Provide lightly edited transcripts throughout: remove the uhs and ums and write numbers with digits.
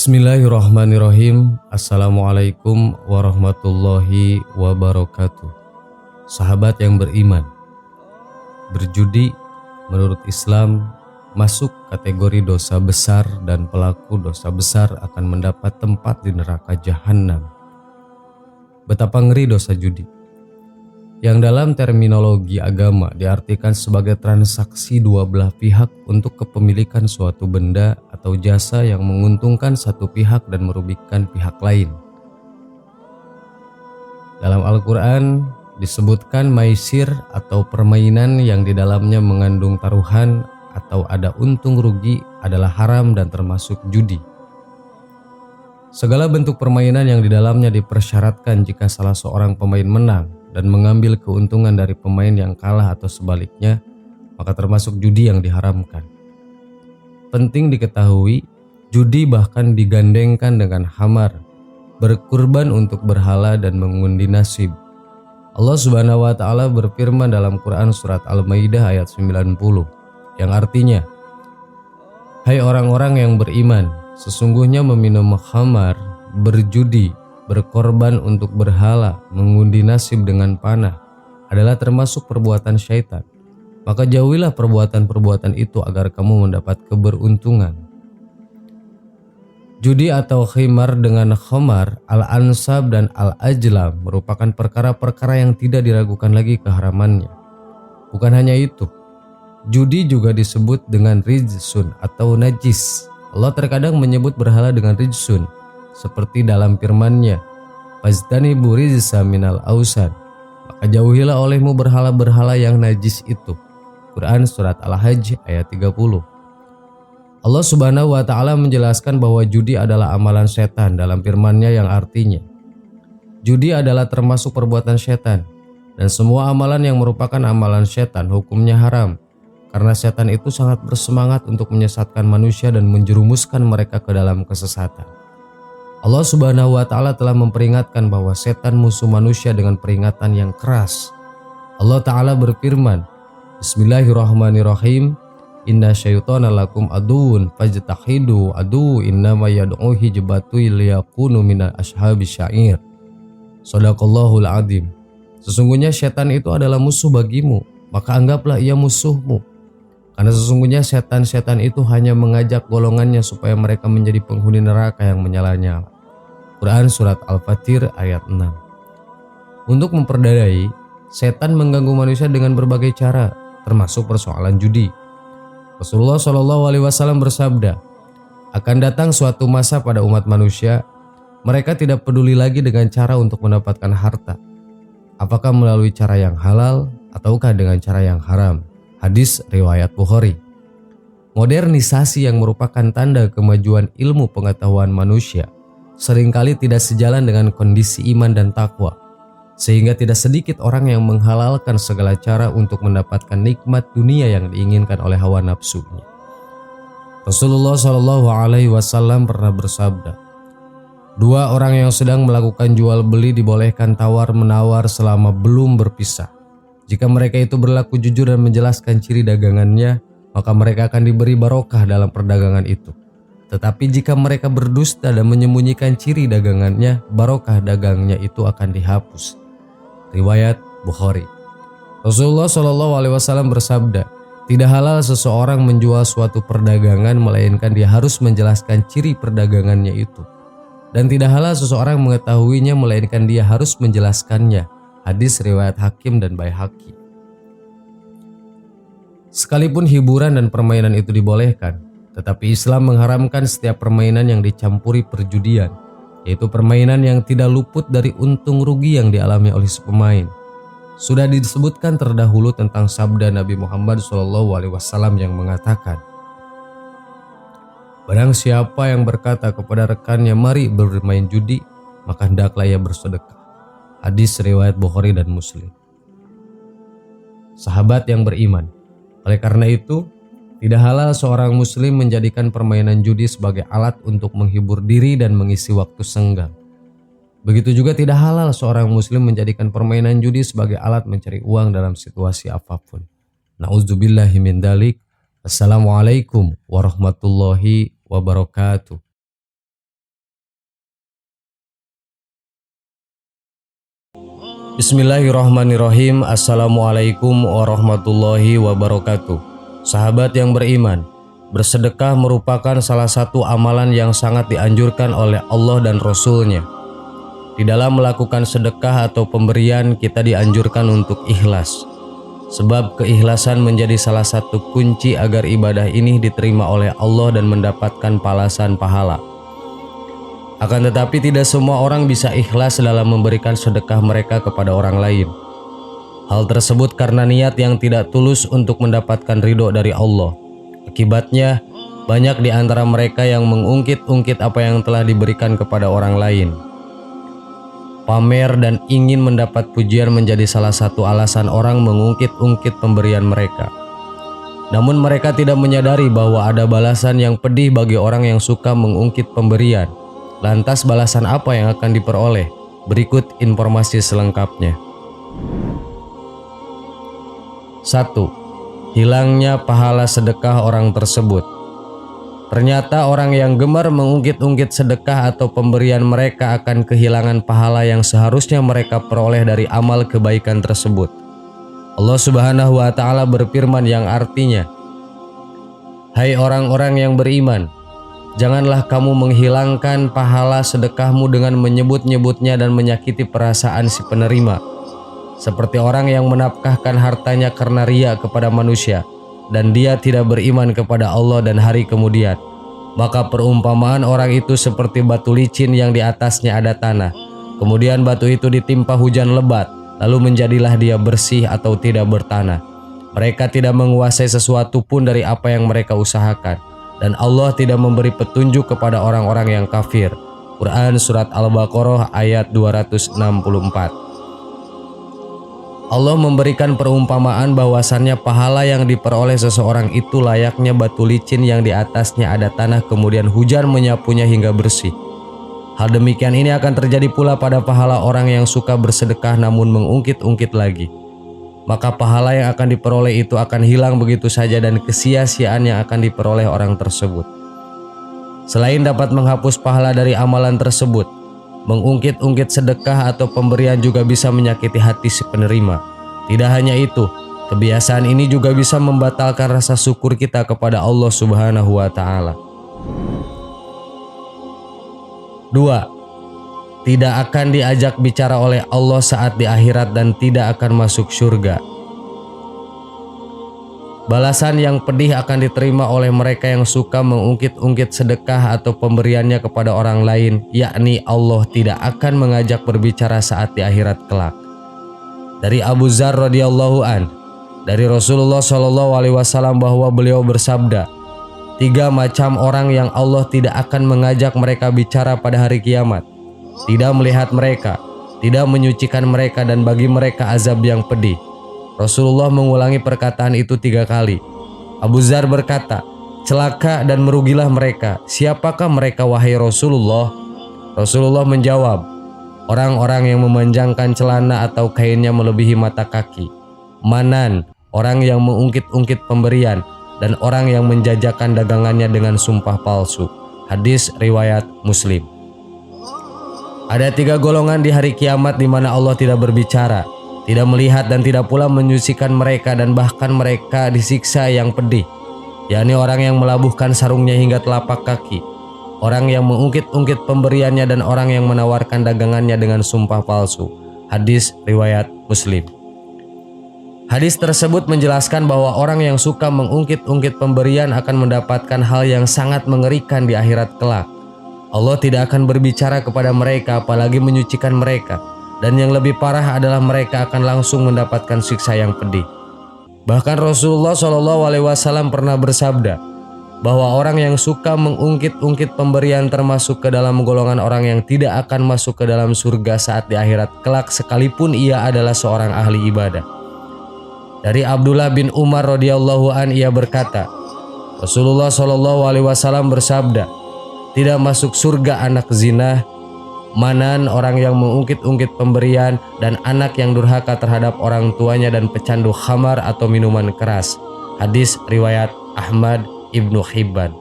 Bismillahirrahmanirrahim. Assalamualaikum warahmatullahi wabarakatuh. Sahabat yang beriman, berjudi menurut Islam masuk kategori dosa besar dan pelaku dosa besar akan mendapat tempat di neraka jahanam. Betapa ngeri dosa judi, yang dalam terminologi agama diartikan sebagai transaksi dua belah pihak untuk kepemilikan suatu benda atau jasa yang menguntungkan satu pihak dan merugikan pihak lain. Dalam Al-Quran disebutkan maisir atau permainan yang di dalamnya mengandung taruhan atau ada untung rugi adalah haram dan termasuk judi. Segala bentuk permainan yang di dalamnya dipersyaratkan jika salah seorang pemain menang dan mengambil keuntungan dari pemain yang kalah atau sebaliknya, maka termasuk judi yang diharamkan. Penting diketahui, judi bahkan digandengkan dengan khamar, berkurban untuk berhala dan mengundi nasib. Allah Subhanahu wa taala berfirman dalam Quran surat Al-Maidah ayat 90 yang artinya, "Hai orang-orang yang beriman, sesungguhnya meminum khamar, berjudi, berkorban untuk berhala, mengundi nasib dengan panah adalah termasuk perbuatan syaitan. Maka jauhilah perbuatan-perbuatan itu agar kamu mendapat keberuntungan." Judi atau khimar dengan khamar, al-ansab dan al-ajlam merupakan perkara-perkara yang tidak diragukan lagi keharamannya. Bukan hanya itu, judi juga disebut dengan rijsun atau najis. Allah terkadang menyebut berhala dengan rijsun, seperti dalam firman-Nya, "Fajtanibu rijsa minal ausan." Maka jauhilah olehmu berhala-berhala yang najis itu. Quran surat Al-Hajj ayat 30. Allah Subhanahu wa taala menjelaskan bahwa judi adalah amalan setan dalam firman-Nya yang artinya, judi adalah termasuk perbuatan setan dan semua amalan yang merupakan amalan setan hukumnya haram, karena setan itu sangat bersemangat untuk menyesatkan manusia dan menjerumuskan mereka ke dalam kesesatan. Allah Subhanahu wa taala telah memperingatkan bahwa setan musuh manusia dengan peringatan yang keras. Allah taala berfirman, Bismillahirrahmanirrahim, "Inna syaitana lakum aduun fajtahidu adu innama yad'u hijbatu liyakunu mina ashabi syair." Shadaqallahul adzim. Sesungguhnya setan itu adalah musuh bagimu, maka anggaplah ia musuhmu. Karena sesungguhnya setan-setan itu hanya mengajak golongannya supaya mereka menjadi penghuni neraka yang menyala-nyala. Quran surat Al-Fatir ayat 6. Untuk memperdayai, setan mengganggu manusia dengan berbagai cara, termasuk persoalan judi. Rasulullah SAW bersabda, "Akan datang suatu masa pada umat manusia, mereka tidak peduli lagi dengan cara untuk mendapatkan harta, apakah melalui cara yang halal ataukah dengan cara yang haram." Hadis riwayat Bukhari. Modernisasi yang merupakan tanda kemajuan ilmu pengetahuan manusia seringkali tidak sejalan dengan kondisi iman dan takwa, sehingga tidak sedikit orang yang menghalalkan segala cara untuk mendapatkan nikmat dunia yang diinginkan oleh hawa nafsunya. Rasulullah SAW pernah bersabda, "Dua orang yang sedang melakukan jual beli dibolehkan tawar-menawar selama belum berpisah. Jika mereka itu berlaku jujur dan menjelaskan ciri dagangannya, maka mereka akan diberi barokah dalam perdagangan itu. Tetapi jika mereka berdusta dan menyembunyikan ciri dagangannya, barokah dagangnya itu akan dihapus." Riwayat Bukhari. Rasulullah SAW bersabda, "Tidak halal seseorang menjual suatu perdagangan melainkan dia harus menjelaskan ciri perdagangannya itu. Dan tidak halal seseorang mengetahuinya melainkan dia harus menjelaskannya." Hadis riwayat Hakim dan Baihaqi. Sekalipun hiburan dan permainan itu dibolehkan, tetapi Islam mengharamkan setiap permainan yang dicampuri perjudian, yaitu permainan yang tidak luput dari untung rugi yang dialami oleh si pemain. Sudah disebutkan terdahulu tentang sabda Nabi Muhammad SAW yang mengatakan, "Barang siapa yang berkata kepada rekannya, 'Mari bermain judi,' maka hendaklah ia bersedekah." Hadis riwayat Bukhari dan Muslim. Sahabat yang beriman, oleh karena itu, tidak halal seorang muslim menjadikan permainan judi sebagai alat untuk menghibur diri dan mengisi waktu senggang. Begitu juga tidak halal seorang muslim menjadikan permainan judi sebagai alat mencari uang dalam situasi apapun. Na'udzubillahi min dzalik. Assalamualaikum warahmatullahi wabarakatuh. Bismillahirrahmanirrahim. Assalamualaikum warahmatullahi wabarakatuh. Sahabat yang beriman, bersedekah merupakan salah satu amalan yang sangat dianjurkan oleh Allah dan Rasul-Nya. Di dalam melakukan sedekah atau pemberian, kita dianjurkan untuk ikhlas. Sebab keikhlasan menjadi salah satu kunci agar ibadah ini diterima oleh Allah dan mendapatkan balasan pahala. Akan tetapi tidak semua orang bisa ikhlas dalam memberikan sedekah mereka kepada orang lain. Hal tersebut karena niat yang tidak tulus untuk mendapatkan ridho dari Allah. Akibatnya, banyak di antara mereka yang mengungkit-ungkit apa yang telah diberikan kepada orang lain. Pamer dan ingin mendapat pujian menjadi salah satu alasan orang mengungkit-ungkit pemberian mereka. Namun mereka tidak menyadari bahwa ada balasan yang pedih bagi orang yang suka mengungkit pemberian. Lantas balasan apa yang akan diperoleh? Berikut informasi selengkapnya. 1. Hilangnya pahala sedekah orang tersebut. Ternyata orang yang gemar mengungkit-ungkit sedekah atau pemberian mereka akan kehilangan pahala yang seharusnya mereka peroleh dari amal kebaikan tersebut. Allah Subhanahu wa Ta'ala berfirman yang artinya, "Hai orang-orang yang beriman, janganlah kamu menghilangkan pahala sedekahmu dengan menyebut-nyebutnya dan menyakiti perasaan si penerima, seperti orang yang menafkahkan hartanya karena riya kepada manusia, dan dia tidak beriman kepada Allah dan hari kemudian. Maka perumpamaan orang itu seperti batu licin yang di atasnya ada tanah. Kemudian batu itu ditimpa hujan lebat, lalu menjadilah dia bersih atau tidak bertanah. Mereka tidak menguasai sesuatu pun dari apa yang mereka usahakan. Dan Allah tidak memberi petunjuk kepada orang-orang yang kafir." Quran Surat Al-Baqarah ayat 264. Allah memberikan perumpamaan bahwasannya pahala yang diperoleh seseorang itu layaknya batu licin yang di atasnya ada tanah kemudian hujan menyapunya hingga bersih. Hal demikian ini akan terjadi pula pada pahala orang yang suka bersedekah namun mengungkit-ungkit lagi. Maka pahala yang akan diperoleh itu akan hilang begitu saja dan kesia-siaan yang akan diperoleh orang tersebut. Selain dapat menghapus pahala dari amalan tersebut, mengungkit-ungkit sedekah atau pemberian juga bisa menyakiti hati si penerima. Tidak hanya itu, kebiasaan ini juga bisa membatalkan rasa syukur kita kepada Allah Subhanahu wa Ta'ala. 2. Tidak akan diajak bicara oleh Allah saat di akhirat dan tidak akan masuk surga. Balasan yang pedih akan diterima oleh mereka yang suka mengungkit-ungkit sedekah atau pemberiannya kepada orang lain, yakni Allah tidak akan mengajak berbicara saat di akhirat kelak. Dari Abu Dzar radhiyallahu an, dari Rasulullah SAW bahwa beliau bersabda, 3 macam orang yang Allah tidak akan mengajak mereka bicara pada hari kiamat: tidak melihat mereka, tidak menyucikan mereka, dan bagi mereka azab yang pedih. Rasulullah mengulangi perkataan itu 3 kali. Abu Dzar berkata, "Celaka dan merugilah mereka. Siapakah mereka wahai Rasulullah?" Rasulullah menjawab, "Orang-orang yang memanjangkan celana atau kainnya melebihi mata kaki. Manan, orang yang mengungkit-ungkit pemberian, dan orang yang menjajakan dagangannya dengan sumpah palsu." Hadis riwayat Muslim. Ada 3 golongan di hari kiamat di mana Allah tidak berbicara, tidak melihat, dan tidak pula menyucikan mereka, dan bahkan mereka disiksa yang pedih, yakni orang yang melabuhkan sarungnya hingga telapak kaki, orang yang mengungkit-ungkit pemberiannya, dan orang yang menawarkan dagangannya dengan sumpah palsu. Hadis riwayat Muslim. Hadis tersebut menjelaskan bahwa orang yang suka mengungkit-ungkit pemberian akan mendapatkan hal yang sangat mengerikan di akhirat kelak. Allah tidak akan berbicara kepada mereka apalagi menyucikan mereka, dan yang lebih parah adalah mereka akan langsung mendapatkan siksa yang pedih. Bahkan Rasulullah SAW pernah bersabda bahwa orang yang suka mengungkit-ungkit pemberian termasuk ke dalam golongan orang yang tidak akan masuk ke dalam surga saat di akhirat kelak sekalipun ia adalah seorang ahli ibadah. Dari Abdullah bin Umar radhiyallahu an, ia berkata, Rasulullah SAW bersabda, "Tidak masuk surga anak zina, manan, orang yang mengungkit-ungkit pemberian, dan anak yang durhaka terhadap orang tuanya dan pecandu khamar atau minuman keras." Hadis riwayat Ahmad Ibnu Hibban.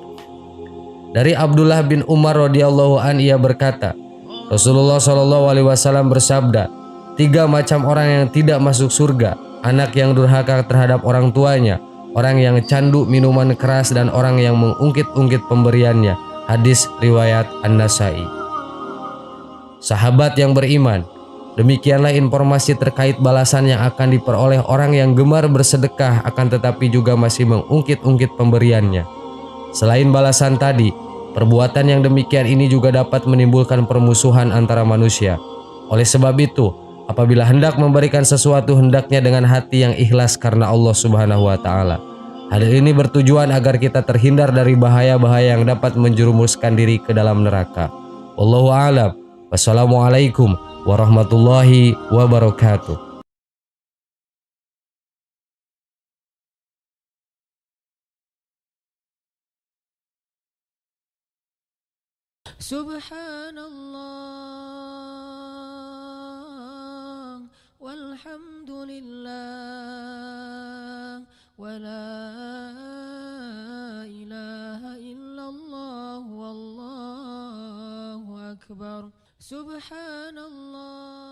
Dari Abdullah bin Umar radhiyallahu an, ia berkata, Rasulullah SAW bersabda, Tiga macam orang yang tidak masuk surga: anak yang durhaka terhadap orang tuanya, orang yang candu minuman keras, dan orang yang mengungkit-ungkit pemberiannya. Hadis riwayat An-Nasai. Sahabat yang beriman, demikianlah informasi terkait balasan yang akan diperoleh orang yang gemar bersedekah akan tetapi juga masih mengungkit-ungkit pemberiannya. Selain balasan tadi, perbuatan yang demikian ini juga dapat menimbulkan permusuhan antara manusia. Oleh sebab itu, apabila hendak memberikan sesuatu, hendaknya dengan hati yang ikhlas karena Allah Subhanahu wa taala. Hal ini bertujuan agar kita terhindar dari bahaya-bahaya yang dapat menjerumuskan diri ke dalam neraka. Wallahu a'lam. Wassalamualaikum warahmatullahi wabarakatuh. Subhanallah walhamdulillah wala ilaha illallah wallahu akbar. Subhanallah